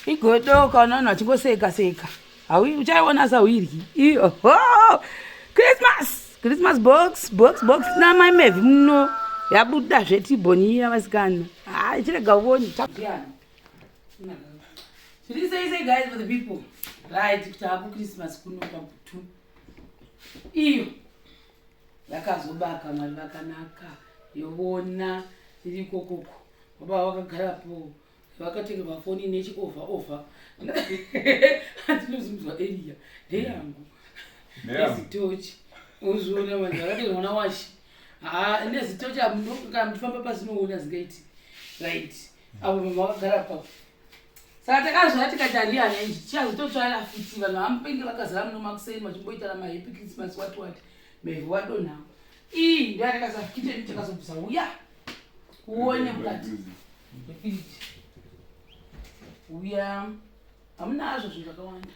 igodoka unaona achingoseka seka hawi uchaiona sauiryi iyo Christmas box na my mevi muno yabuda zveTeaborn iya masikana chirega uone should you say guys for the people right kuti hapo Christmas kuno kwaGutu iyo yakazobaka mari vakanaka yovona iri kokoko baba vakagarapo vakatengerwa foni nechiova hatinozimuzwa eria ndeyangu nezitochi uzviona vanhu vakatengerwa nawashi nezitochi kana muchifamba pasi noona zingaiti right avo vanhu vakagara papo saka takazvaa tikati handihanenji chichazototsvara fiti vanhu vamupenge vakazara muno makuseni vachimboitara mahappy Christmas wati mevhi wadonhavo iyi ndo yatakasafikiteni takazobvisa uya uone mukati mefiriji uya hamuna hazvo zvinhu zvakawanda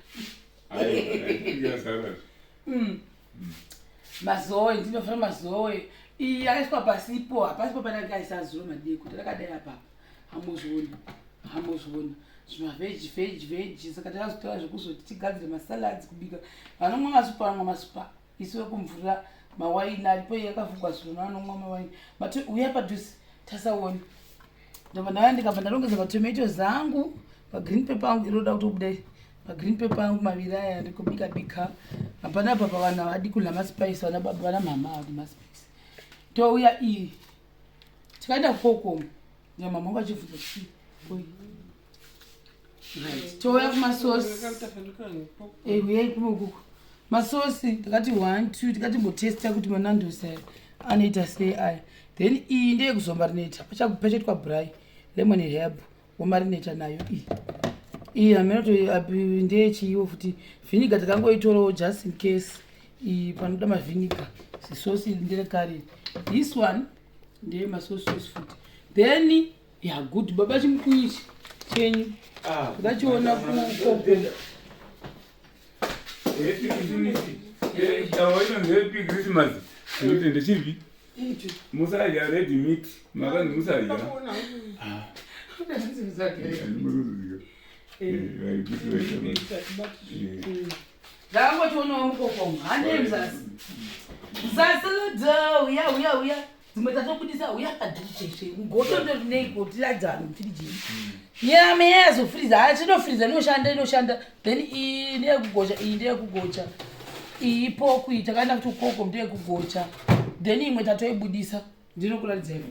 mazoe ndinofana mazoe iyi yakaiswa pasipo hapasipo panenge aisa zuva madeko tatakadai apapa hamozviona zvimavheji saka takazotora zvekuzoti tigadzire masalads kubika vanomwa masupa vanomwa masupa isiwe kumvura mawaini aripo yakavhugwa zvino vanomwa mawaini uya padhusi tasaoni ndobva ndikabva ndarongedza matomatoes angu pagreen paper angu inoda kuti ubudai pagreen paper angu maviri aya ndikubika bika hapana baba vanhu havadi kudla maspice vana baba vana mama havadi maspice touya iyi tikaenda kukokomo mama vangu achibvunza touya kumasosi uyai kumokoko masosi tikati 1 2 tikatimbotesta kuti manandosi aya anoita sei aya then iyi ndeyekuzomarineita pachakupechetwa brai lemon herb womarineta nayo iyi hamenoto ndeyechiivo futi vhiniga takangoitorawo just in case iyi panoda mavhiniga zisosi nderekare this one ndeye masosi futi then good baba chimukuichi chenyu takachiona kukoko happy Christmas ndotende chipi musadya red meat makanzi musadya ndakangotionawo mukokomo hane mzasi mzasido uya dzimwe tatobudisa uya padhucheshe ngotondorineko tiradzano mfirijini nyama yazofriza hatinofriza inoshanda then iyi ndeyekugocha iyi ndeyekugocha iyi poku iyi takaenda kuti ukoko ndeyekugocha then imwe tatoibudisa ndinokuradzai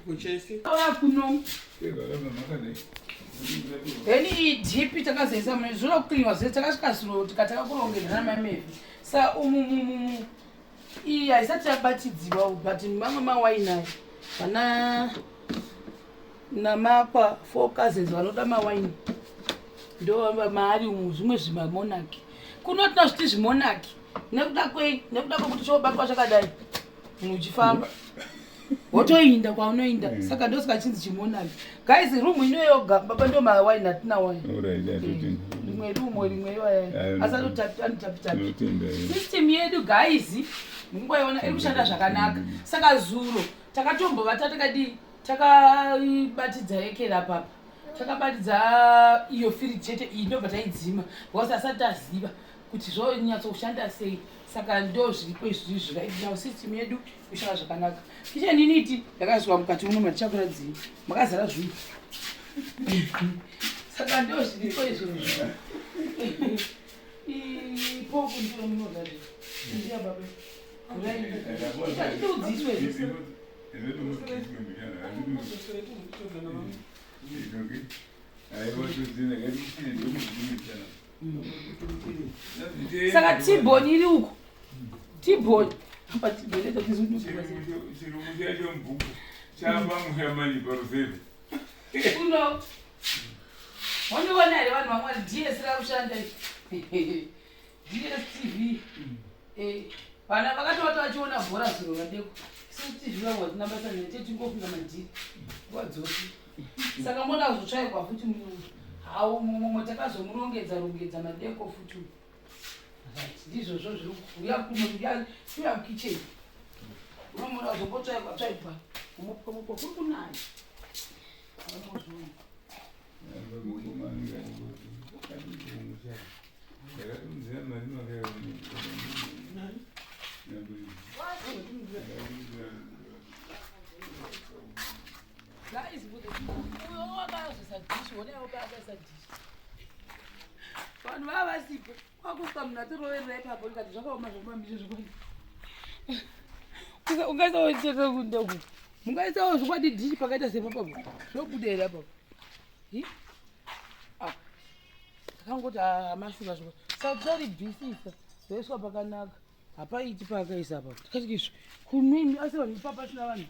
futi aya kuno then iyi dhipi takazoisa mune zvoda kuklinywa zvese takasvika zvino tikatakakurongedzana mamevi sa iyi haisati yabatidziwa but mamwe mawaini ayo vana namakwa 4 cousins vanoda mawaini ndo maari umu zvimwe zvimamonaki kunotina zviti zvimonaki nekuda kwekuti chobatwa chakadai munhu uchifamba wotoinda kwaunoinda saka ndosikachinzi chimonaki guys rumu ino yoga baba ndo mawaini hatina waini rimwe rumo rimwe asatotapitapi system yedu guys mungoiona iri kushanda zvakanaka saka zuro takatombova tatakadii takabatidza yekera papa takabatidza iyo firiji chete iyi ndobva taidzima because asati taziva kuti zvonyatsokushanda sei saka ndo zviripo izvi zvikaitinawo system yedu kushanda zvakanaka kicheni initi yakazwa mukati muno matichakuradzii makazara zvinhu saka ndo zviripo izvozvo ipoku ndiro munogarira ndiya baba ichatiudziswe saka Teaborn iri uko Teaborn uno waniona here vanhu vamwe DS rakushanda DSTV vana vakatova vachiona bhora zviro vadeko TV vangu vatinabasa nechetingofunga madhiri wadzoki saka mona kuzotsvairwa futi mumwe takazomurongedza madeko futi ndizvozvo zviri kuuya kuya kukicheni unomona kuzombotsvairwa kuri kunayo That is good. We all got us a dish, whatever bag as a dish. But why was it? What could come not to roll a rap up that is all my music? You guys always say, you guys always what did you forget us? So good day, Apple. I can't go to a mushroom. So very busy. There's what I can knock. I pay it to Parker is about. Because who mean I saw Papa Shan.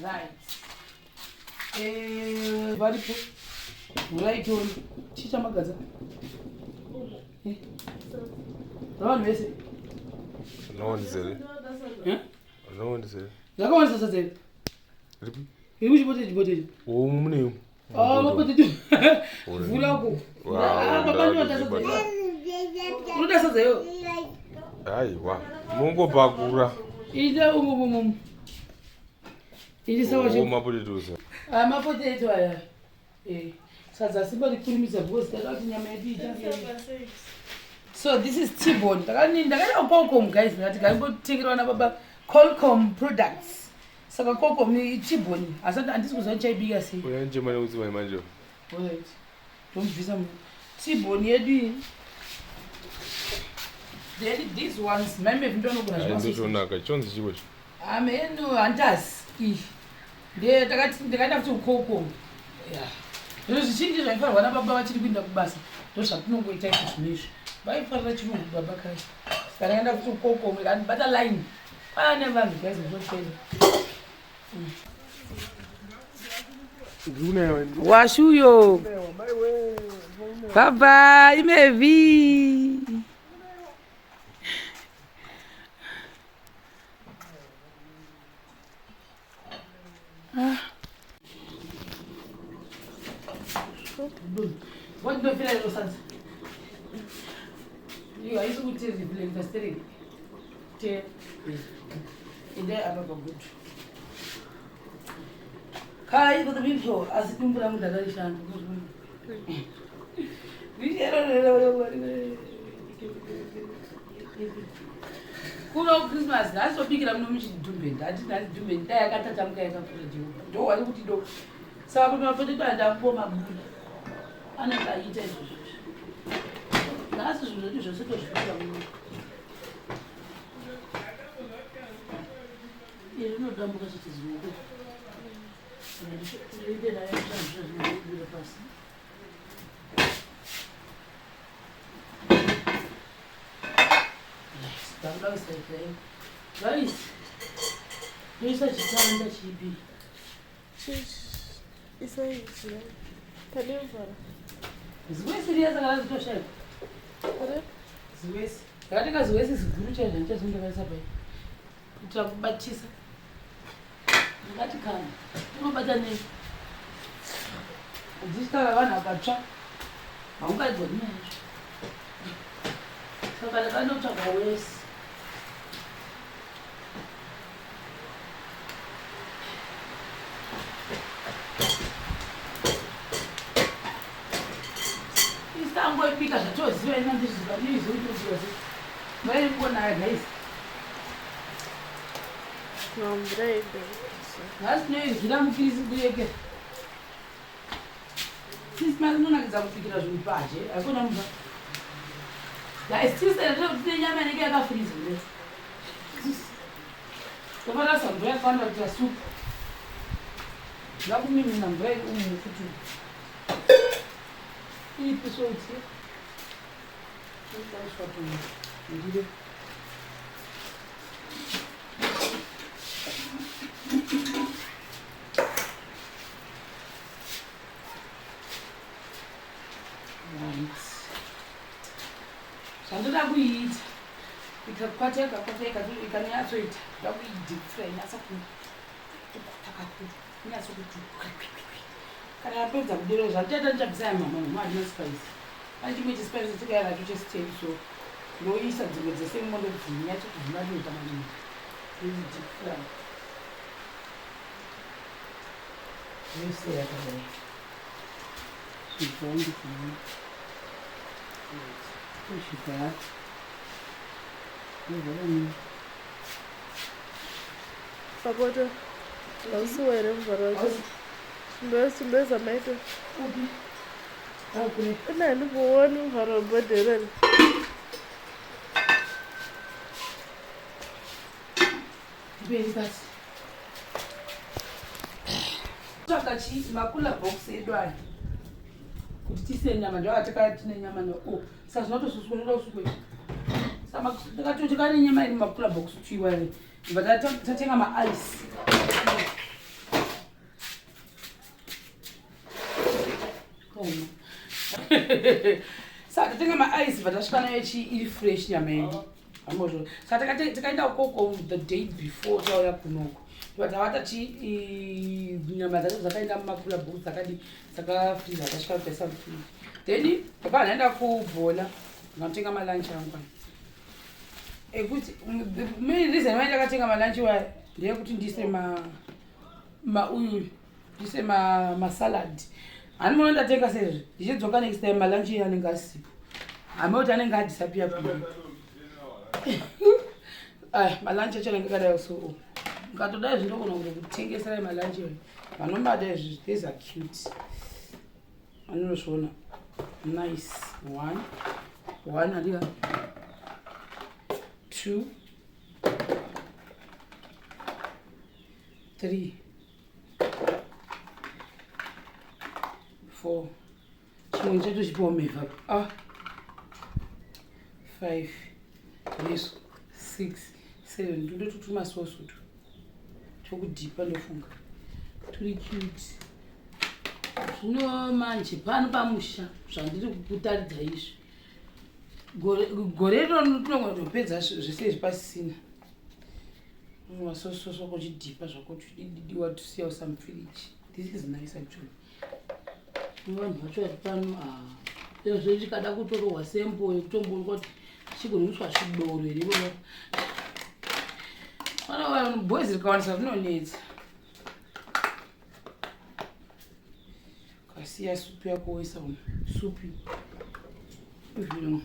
Right. Right on. Teacher Magaza. Ron, where's it? No one is there. No one is there. The one is there. You wish what it would. Oh, money. Oh, what did you do? Vulago. What does it say? Aye, wow. Mungo Bagura. Ida umum. It is how Oh, my body does. I'm a potato. So this is Teaborn. Guys, I'm going to take it on about Qualcomm products. So Qualcomm Teaborn. I said, and this was a JBS. We're in Germany with my manager. Wait, don't be some Teaborn. You're doing these ones. Maybe if you don't know what I mean, no, and us. They got to Qualcomm. Yeah. Those changes I found one about the window bus. Those are no way to finish. By for that you Babakai. But I end up to Qualcomm and better line. I never guess what Washuyo. Bye bye, maybe. What do you feel like those? You are used to the steering. In there, I'm not good. Kai, but the people as it comes from the direction. Kuno Christmas, that's what big I'm not doing. I didn't do it. I got a time guys up to you. Do I would do? So I'm going to put it on that woman. And I eat it. That's the situation. You know, dumb because it is good. You did I have to do the person. Yes, that was the thing. Guys, you're such a talented sheepy. Isso aí, tia. Cadê o vara? Zuwesi liyaza ngalazi toshela. Cadê? Zuwesi. Katika zuwesi zigurucha nje zindovesa pai. Kutra kubatisa. Ngati kana. Unobata nei. Udzisaka vanhu akatsva. Haungagoni nazvo. Saka ndakanotsvaga wesi. Ngoipika zvatoziva ina ndizvika ndizvoitoziva vaikuona guys Lembrei. nhasi tinoiryira mukirisi kuyeke krismas inonakidza kupikira zvinhu paje haikona mumba guys tisere tine nyama inenge yakafuriza kudai tofarasa mvura yakawanda kuita supu ngakumimina mvura umu ipi soiti itaiswa ndire zvandoda kuiita ikakwateka ikanyatsoita ndoda kuidhipfura inyatsa kutakakuru inyatsokuti kana yapedza kudero zvatoita ndichambisaya mama adina spice pane chimwe chispice chikayaracho chesitei so ndoisa dzimwe dzese mondo dzinyatso kuzvinatoita maningi idhipfura yose yakadai zvizondi kusvika yezvakanyika Sabota. Awusiwele emva kwakho. Mbeza mete. Okay. Nani kuona umvaro webhodheleni. Benzasi. Chakachi makula box edwani. Kuti tise nyama ndio atakati tine nyama no. Sasa zvinotosukuna usukwe. Sama takati kane nyama iri makula box chiwale. Batata tatenga ma ice. Koma. Saka tatenga ma ice batashikana yechi iri fresh nyama yedu. Amozvo. Saka takaenda ukoko the day before tauya kunoko. Vatavatachi nyama dzacho dzakaenda mumakula box dzakadi dzakafriza dzasvika kutaisa mufriji. Then pakanaenda kubhola ndakatenga malunch angu. Ekuti main reason why ndakatenga malunch waya ndeyekuti ndise uyu ndise salad. Ani muno ndatenga sezvo ndichidzoka next time malunch anenge asipo. Amoti anenge adisappear pia. Malunch acho anenge akadai so. Ngatoda zvindogona kutengesera malunch vanomada izvi these are cute. Anosvona nice. One aliya 2 3 4 chimwe chacho chipiwa mevha 5 yeso 6 7 ndototuma chokudhipa ndofunga turi cute. Zvino manje pano pamusha zvandiri kutaridza izvi gore rino tinogona kutopedza zvese izvi pasisina wasososo kuchidhipa zvako chididiwa to see some fridge. This is nice actually. Vanhu vacho vari pano izvo chikada kutorwa sempo yekutomboona kuti chigoniswa zvidoro here vona. Vanhu boys rikawanisa zvinonetsa. Kasiya supu yako woisa supu izvino.